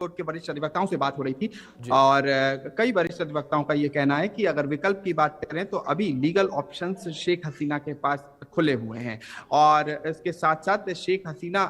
Court के वरिष्ठ अधिवक्ताओं से बात हो रही थी जी। और कई वरिष्ठ अधिवक्ताओं का ये कहना है कि अगर विकल्प की बात करें तो अभी लीगल ऑप्शंस शेख हसीना के पास खुले हुए हैं और इसके साथ साथ शेख हसीना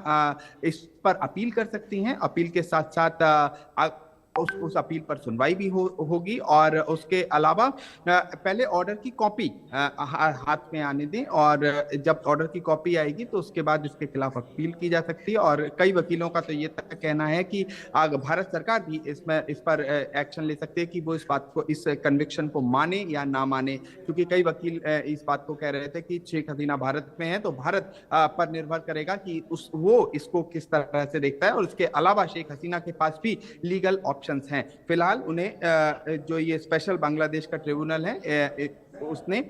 इस पर अपील कर सकती हैं। अपील के साथ साथ उस अपील पर सुनवाई भी होगी और उसके अलावा पहले ऑर्डर की कॉपी हाथ में आने दें और जब ऑर्डर की कॉपी आएगी तो उसके बाद उसके खिलाफ अपील की जा सकती है। और कई वकीलों का तो ये तक कहना है कि भारत सरकार भी इस पर एक्शन ले सकती है कि वो इस कन्विक्शन को माने या ना माने, क्योंकि कई वकील इस बात को कह रहे थे कि शेख हसीना भारत में है तो भारत पर निर्भर करेगा कि वो इसको किस तरह से देखता है। और उसके अलावा शेख हसीना के पास भी लीगल ऑप्शंस हैं। फिलहाल उन्हें जो ये स्पेशल बांग्लादेश का ट्रिब्यूनल है उसने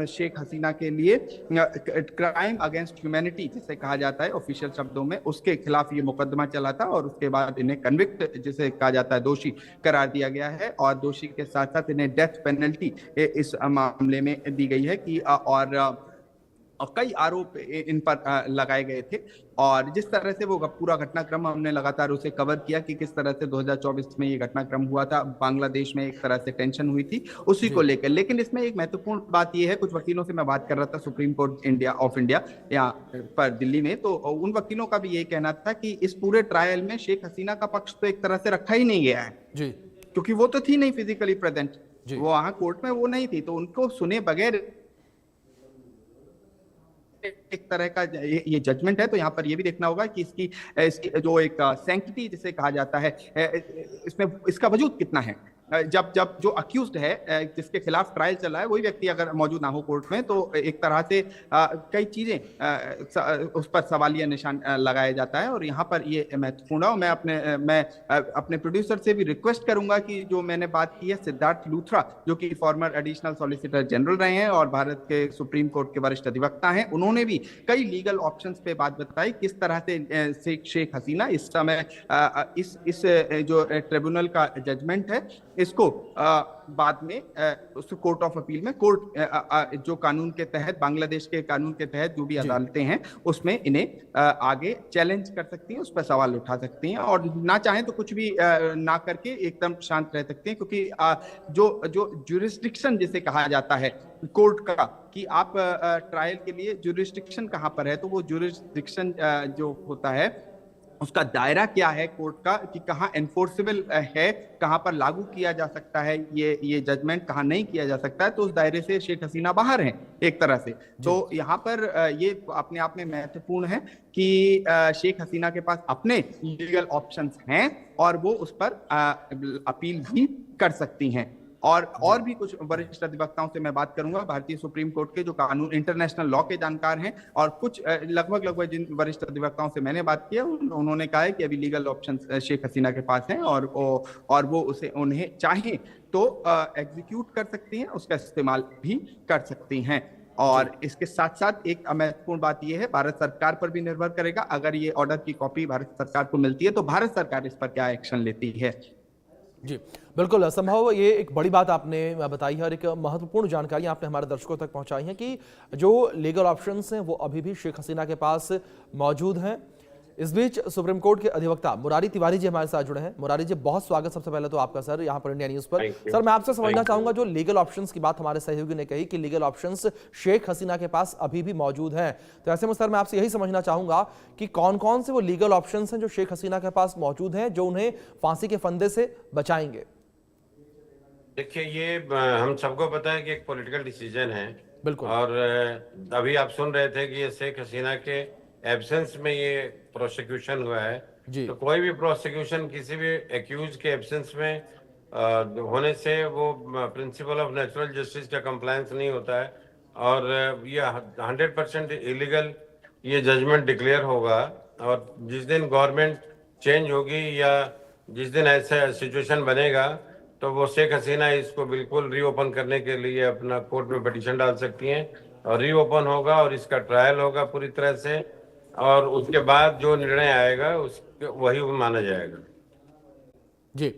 शेख हसीना के लिए क्राइम अगेंस्ट ह्यूमैनिटी जिसे कहा जाता है ऑफिशियल शब्दों में, उसके खिलाफ ये मुकदमा चला था और उसके बाद इन्हें कन्विक्ट जिसे कहा जाता है दोषी करार दिया गया है और दोषी के साथ साथ इन्हें डेथ पेनल्टी इस मामले में दी गई है कि और कई आरोप इन पर लगाए गए थे। और जिस तरह से वो पूरा घटनाक्रम हमने लगातार उसे कवर किया कि किस तरह से 2024 में ये घटनाक्रम हुआ था, बांग्लादेश में एक तरह से टेंशन हुई थी उसी को लेकर। लेकिन इसमें एक महत्वपूर्ण बात ये है, कुछ वकीलों से मैं बात कर रहा था सुप्रीम कोर्ट ऑफ इंडिया यहाँ पर दिल्ली में, तो उन वकीलों का भी यही कहना था कि इस पूरे ट्रायल में शेख हसीना का पक्ष तो एक तरह से रखा ही नहीं गया है जी, क्योंकि वो तो थी नहीं फिजिकली प्रेजेंट, वो वहां कोर्ट में वो नहीं थी, तो उनको सुने बगैर एक तरह का ये जजमेंट है। तो यहाँ पर ये भी देखना होगा कि इसकी जो एक सैंक्टिटी जिसे कहा जाता है इसमें इसका वजूद कितना है। जब जो अक्यूज्ड है जिसके खिलाफ ट्रायल चल रहा है वही व्यक्ति अगर मौजूद ना हो कोर्ट में तो एक तरह से कई चीजें उस पर सवालिया निशान लगाया जाता है और यहाँ पर ये महत्वपूर्ण है। और मैं अपने प्रोड्यूसर से भी रिक्वेस्ट करूंगा कि जो मैंने बात की है सिद्धार्थ लूथरा जो कि फॉर्मर एडिशनल सॉलिसिटर जनरल रहे हैं और भारत के सुप्रीम कोर्ट के वरिष्ठ अधिवक्ता हैं, उन्होंने भी कई लीगल ऑप्शंस पे बात बताई किस तरह से शेख हसीना इस समय इस जो ट्रिब्यूनल का जजमेंट है इसको बाद में उस कोर्ट ऑफ अपील में कोर्ट जो कानून के तहत बांग्लादेश के कानून के तहत जो भी अदालतें हैं उसमें इन्हें आगे चैलेंज कर सकती हैं, उस पर सवाल उठा सकती हैं और ना चाहें तो कुछ भी ना करके एकदम शांत रह सकते हैं। क्योंकि जो ज्यूरिस्डिक्शन जिसे कहा जाता है कोर्ट का कि आप ट्रायल के लिए ज्यूरिस्डिक्शन कहाँ पर है, तो वो ज्यूरिस्डिक्शन जो होता है उसका दायरा क्या है कोर्ट का कि कहाँ एनफोर्सेबल है, कहाँ पर लागू किया जा सकता है ये जजमेंट, कहाँ नहीं किया जा सकता है, तो उस दायरे से शेख हसीना बाहर हैं एक तरह से। तो यहाँ पर ये अपने आप में महत्वपूर्ण है कि शेख हसीना के पास अपने लीगल ऑप्शंस हैं और वो उस पर अपील भी कर सकती हैं। और भी कुछ वरिष्ठ अधिवक्ताओं से मैं बात करूंगा भारतीय सुप्रीम कोर्ट के जो कानून इंटरनेशनल लॉ के जानकार हैं और कुछ लगभग जिन वरिष्ठ अधिवक्ताओं से मैंने बात की है उन्होंने कहा है कि अभी लीगल ऑप्शन शेख हसीना के पास हैं और वो उसे उन्हें चाहे तो एग्जीक्यूट कर सकती हैं, उसका इस्तेमाल भी कर सकती हैं। और इसके साथ साथ एक महत्वपूर्ण बात यह है भारत सरकार पर भी निर्भर करेगा, अगर ये ऑर्डर की कॉपी भारत सरकार को मिलती है तो भारत सरकार इस पर क्या एक्शन लेती है। जी बिल्कुल संभव, ये एक बड़ी बात आपने बताई है और एक महत्वपूर्ण जानकारी आपने हमारे दर्शकों तक पहुंचाई है कि जो लीगल ऑप्शंस हैं वो अभी भी शेख हसीना के पास मौजूद हैं। इस बीच सुप्रीम कोर्ट के अधिवक्ता मुरारी तिवारी जी हमारे साथ जुड़े हैं। मुरारी जी बहुत स्वागत सबसे पहले तो आपका सर यहाँ पर इंडिया न्यूज पर। सर मैं आपसे समझना चाहूंगा जो लीगल ऑप्शंस की बात हमारे सहयोगी ने कही कि लीगल ऑप्शंस शेख हसीना के पास अभी भी मौजूद हैं, तो ऐसे में सर मैं आपसे यही समझना चाहूंगा कि कौन कौन से वो लीगल ऑप्शंस हैं जो शेख हसीना के पास मौजूद हैं जो उन्हें फांसी के फंदे से बचाएंगे। देखिए ये हम सबको पता है कि एक पॉलिटिकल डिसीजन है बिल्कुल, और अभी आप सुन रहे थे कि ये शेख हसीना के एब्सेंस में ये प्रोसिक्यूशन हुआ है। तो कोई भी प्रोसिक्यूशन किसी भी एक्यूज के एब्सेंस में होने से वो प्रिंसिपल ऑफ नेचुरल जस्टिस का कंप्लायंस नहीं होता है और ये 100% इलीगल ये जजमेंट डिक्लेयर होगा। और जिस दिन गवर्नमेंट चेंज होगी या जिस दिन ऐसा सिचुएशन बनेगा तो वो शेख हसीना इसको बिल्कुल रीओपन करने के लिए अपना कोर्ट में पिटीशन डाल सकती हैं और रीओपन होगा और इसका ट्रायल होगा पूरी तरह से और उसके बाद जो निर्णय आएगा उस वही माना जाएगा। जी